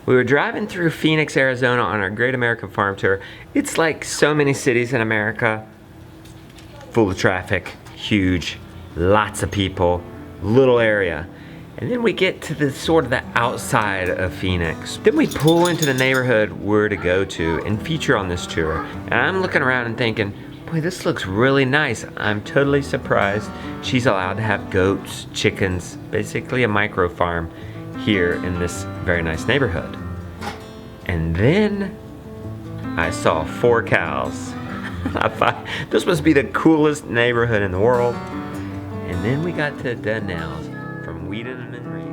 We were driving through Phoenix, Arizona on our Great American Farm Tour. It's like so many cities in America, full of traffic, huge, lots of people, little area. And then we get to the sort of the outside of Phoenix. Then we pull into the neighborhood we're to go to and feature on this tour. And I'm looking around and thinking, boy, this looks really nice. I'm totally surprised she's allowed to have goats, chickens, basically a micro farm here in this very nice neighborhood. And then I saw 4 cows. I thought this must be the coolest neighborhood in the world. And then we got to DaNelle's from Whedon and Reed.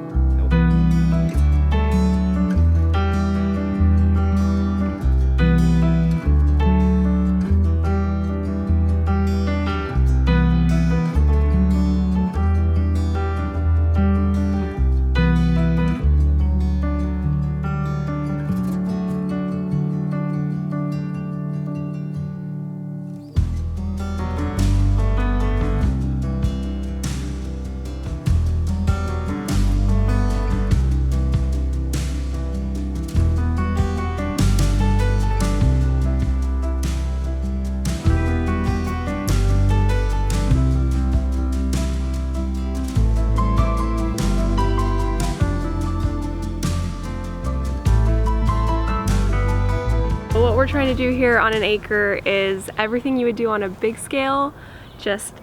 What we're trying to do here on an acre is everything you would do on a big scale, just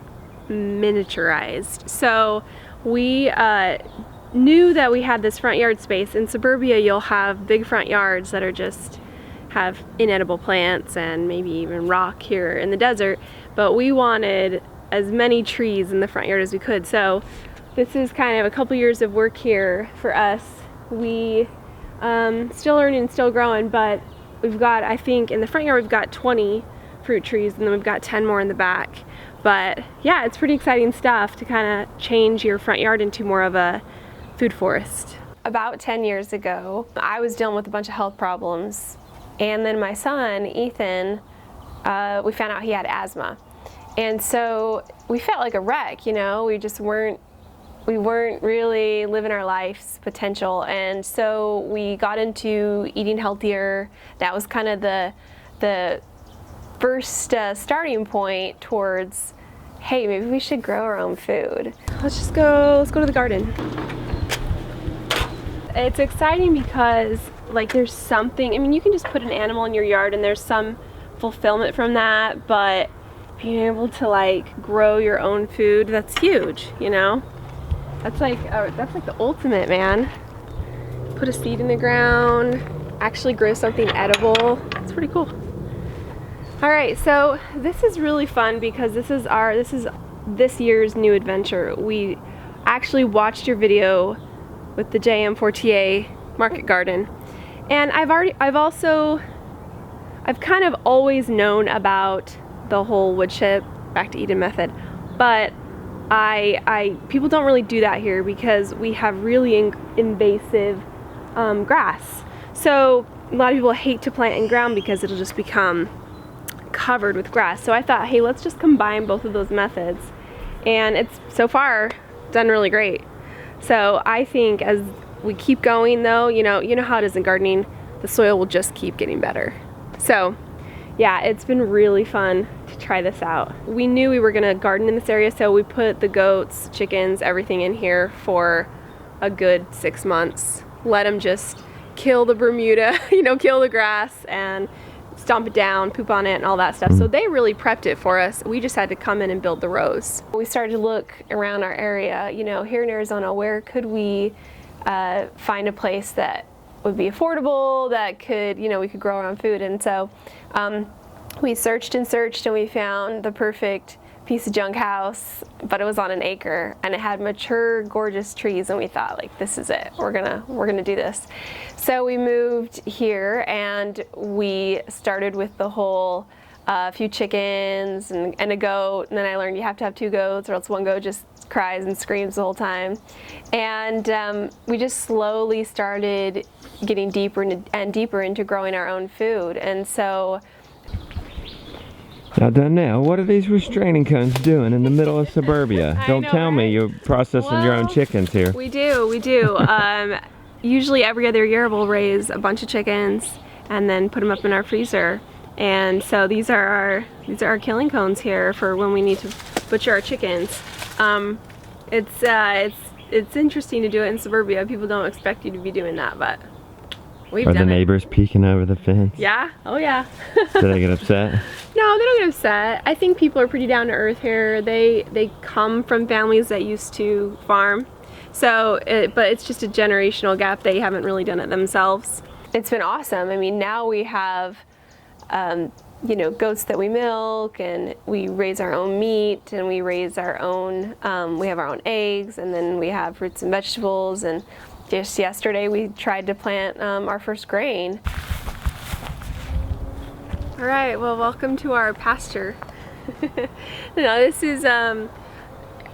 miniaturized. So we knew that we had this front yard space. In suburbia, you'll have big front yards that are just have inedible plants and maybe even rock here in the desert, but we wanted as many trees in the front yard as we could. So this is kind of a couple years of work here for us. We still learning and still growing, but we've got, I think in the front yard we've got 20 fruit trees and then we've got 10 more in the back. But yeah, it's pretty exciting stuff to kind of change your front yard into more of a food forest. About 10 years ago, I was dealing with a bunch of health problems, and then my son, Ethan, we found out he had asthma. And so we felt like a wreck, you know, we weren't really living our life's potential, and so we got into eating healthier. That was kind of the first starting point towards, hey, maybe we should grow our own food. Let's go to the garden. It's exciting because like there's something, I mean, you can just put an animal in your yard and there's some fulfillment from that, but being able to like grow your own food, that's huge, you know? That's like the ultimate, man. Put a seed in the ground, actually grow something edible. It's pretty cool. All right, so this is really fun because this is this year's new adventure. We actually watched your video with the JM4TA market garden, and I've kind of always known about the whole wood chip back to Eden method, but people don't really do that here because we have really invasive grass. So a lot of people hate to plant in ground because it'll just become covered with grass. So I thought, hey, let's just combine both of those methods, and it's so far done really great. So I think as we keep going though, you know how it is in gardening, the soil will just keep getting better. So yeah, it's been really fun to try this out. We knew we were gonna garden in this area, so we put the goats, chickens, everything in here for a good 6 months. Let them just kill the Bermuda, kill the grass and stomp it down, poop on it and all that stuff. So they really prepped it for us. We just had to come in and build the rows. We started to look around our area, here in Arizona, where could we find a place that would be affordable, that could, we could grow our own food. And so we searched and searched and we found the perfect piece of junk house, but it was on an acre and it had mature, gorgeous trees, and we thought, like, this is it. We're gonna do this. So we moved here and we started with the whole few chickens and a goat, and then I learned you have to have 2 goats or else one goat just cries and screams the whole time. And we just slowly started getting deeper and deeper into growing our own food. And so now, DaNelle, what are these restraining cones doing in the middle of suburbia? Don't tell me you're processing your own chickens here. We do. usually every other year we'll raise a bunch of chickens and then put them up in our freezer. And so these are our killing cones here for when we need to butcher our chickens. It's interesting to do it in suburbia. People don't expect you to be doing that, but we've done it. Are the neighbors peeking over the fence? Yeah. Oh yeah. Do they get upset? No, they don't get upset. I think people are pretty down to earth here. They come from families that used to farm. So, but it's just a generational gap. They haven't really done it themselves. It's been awesome. I mean, now we have, you know, goats that we milk, and we raise our own meat, and we raise our own, we have our own eggs, and then we have fruits and vegetables. And just yesterday we tried to plant our first grain. All right, well, welcome to our pasture. Now this is,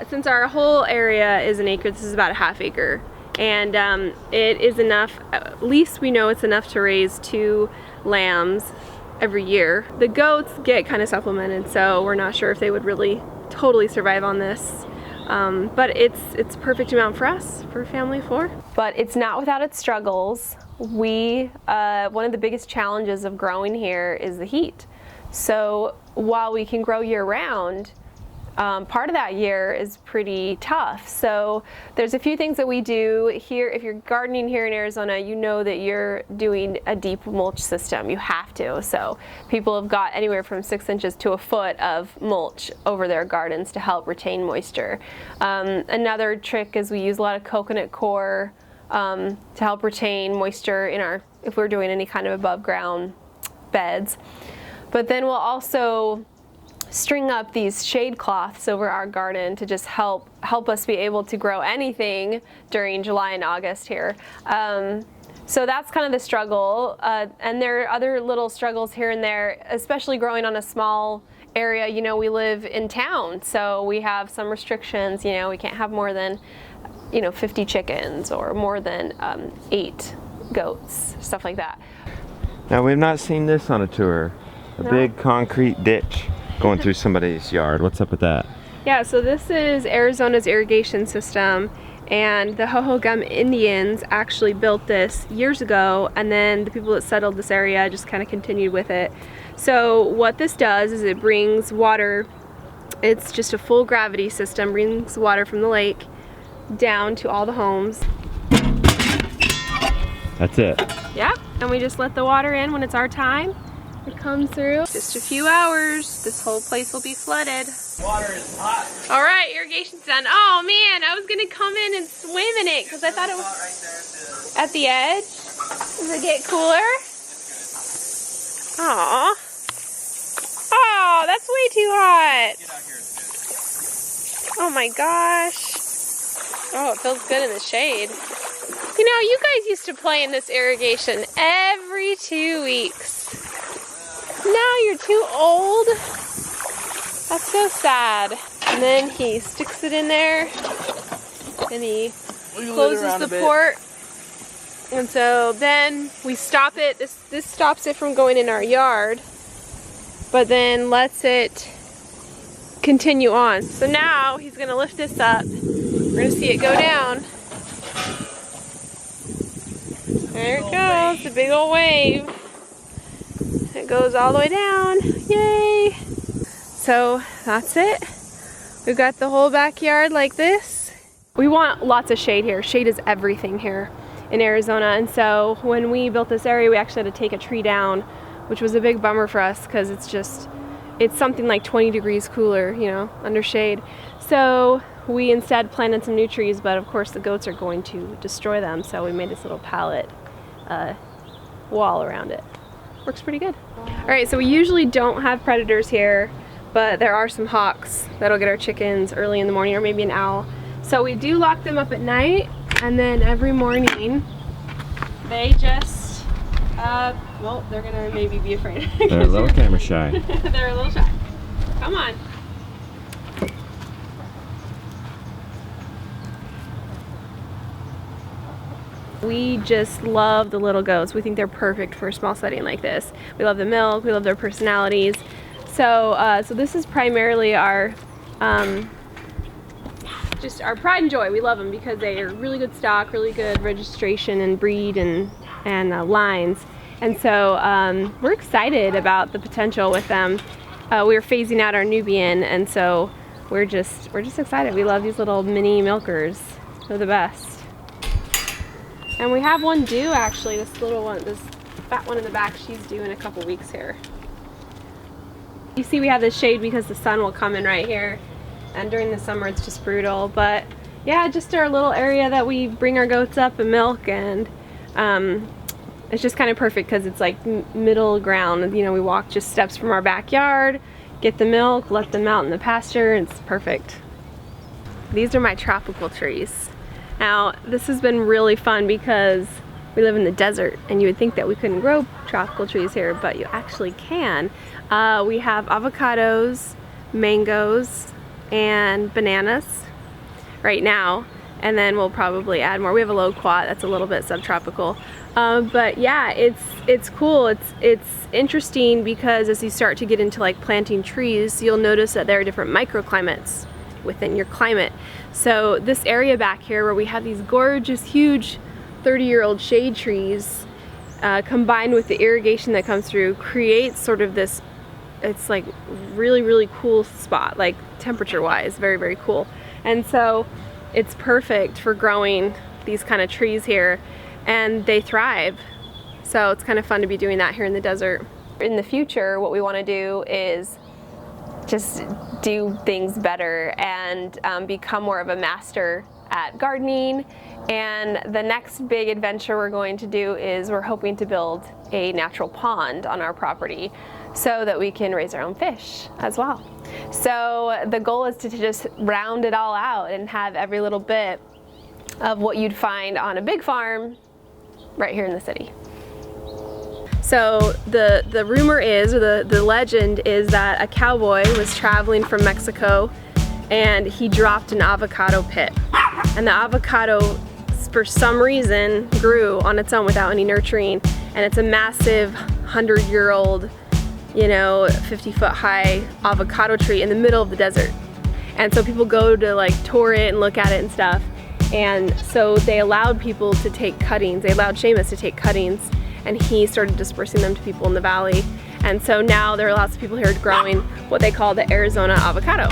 since our whole area is an acre, this is about a half acre. And it is enough, at least we know it's enough to raise 2 lambs every year. The goats get kind of supplemented, so we're not sure if they would really totally survive on this. But it's a perfect amount for us, for a family of 4. But it's not without its struggles. One of the biggest challenges of growing here is the heat. So while we can grow year round, part of that year is pretty tough. So there's a few things that we do here. If you're gardening here in Arizona, you know that you're doing a deep mulch system. You have to. So people have got anywhere from 6 inches to a foot of mulch over their gardens to help retain moisture. Another trick is we use a lot of coconut coir to help retain moisture in if we're doing any kind of above ground beds. But then we'll also string up these shade cloths over our garden to just help us be able to grow anything during July and August here. So that's kind of the struggle, and there are other little struggles here and there, especially growing on a small area. You know, we live in town, so we have some restrictions. You know, we can't have more than 50 chickens or more than 8 goats, stuff like that. Now, we've not seen this on a tour. No. Big concrete ditch going through somebody's yard. What's up with that? Yeah, so this is Arizona's irrigation system, and the Hohokam Indians actually built this years ago, and then the people that settled this area just kind of continued with it. So what this does is it brings water, it's just a full gravity system, brings water from the lake down to all the homes. That's it. Yeah, and we just let the water in when it's our time. It comes through. Just a few hours, this whole place will be flooded. Water is hot. All right, irrigation's done. Oh man, I was gonna come in and swim in it because I thought it was at the edge. Does it get cooler? Aw. Oh, that's way too hot. Get out here, it's good. Oh my gosh. Oh, it feels good in the shade. You know, you guys used to play in this irrigation every 2 weeks. Now you're too old. That's so sad. And then he sticks it in there and he closes the port. And so then we stop it. This stops it from going in our yard, but then lets it continue on. So now he's gonna lift this up. We're gonna see it go down. There it goes, the big old wave. It goes all the way down. Yay! So that's it. We've got the whole backyard like this. We want lots of shade here. Shade is everything here in Arizona. And so when we built this area, we actually had to take a tree down, which was a big bummer for us because it's something like 20 degrees cooler, you know, under shade. So we instead planted some new trees, but of course the goats are going to destroy them. So we made this little pallet wall around it. Works pretty good. All right, so we usually don't have predators here, but there are some hawks that'll get our chickens early in the morning, or maybe an owl. So we do lock them up at night, and then every morning they just, well, they're gonna maybe be afraid. They're a little camera shy. They're a little shy. Come on. We just love the little goats. We think they're perfect for a small setting like this. We love the milk, we love their personalities. So so this is primarily our just our pride and joy. We love them because they are really good stock, really good registration and breed and lines. And so we're excited about the potential with them. We were phasing out our Nubian, and so we're just excited. We love these little mini milkers. They're the best. And we have one due actually. This little one, this fat one in the back, she's due in a couple weeks here. You see we have this shade because the sun will come in right here, and during the summer it's just brutal. But yeah, just our little area that we bring our goats up and milk, and it's just kind of perfect because it's like middle ground. You know, we walk just steps from our backyard, get the milk, let them out in the pasture, and it's perfect. These are my tropical trees. Now, this has been really fun because we live in the desert, and you would think that we couldn't grow tropical trees here, but you actually can. We have avocados, mangoes, and bananas right now, and then we'll probably add more. We have a loquat that's a little bit subtropical. But yeah, it's cool. It's interesting because as you start to get into like planting trees, you'll notice that there are different microclimates within your climate. So this area back here where we have these gorgeous, huge 30-year-old shade trees combined with the irrigation that comes through creates sort of this, it's like really, really cool spot, like temperature-wise, very, very cool. And so it's perfect for growing these kind of trees here, and they thrive. So it's kind of fun to be doing that here in the desert. In the future, what we want to do is just do things better and become more of a master at gardening. And the next big adventure we're going to do is we're hoping to build a natural pond on our property so that we can raise our own fish as well. So the goal is to just round it all out and have every little bit of what you'd find on a big farm right here in the city. So the rumor is, or the legend is, that a cowboy was traveling from Mexico and he dropped an avocado pit. And the avocado, for some reason, grew on its own without any nurturing. And it's a massive 100-year-old, you know, 50-foot high avocado tree in the middle of the desert. And so people go to like tour it and look at it and stuff. And so they allowed people to take cuttings. They allowed Seamus to take cuttings, and he started dispersing them to people in the valley. And so now there are lots of people here growing what they call the Arizona avocado.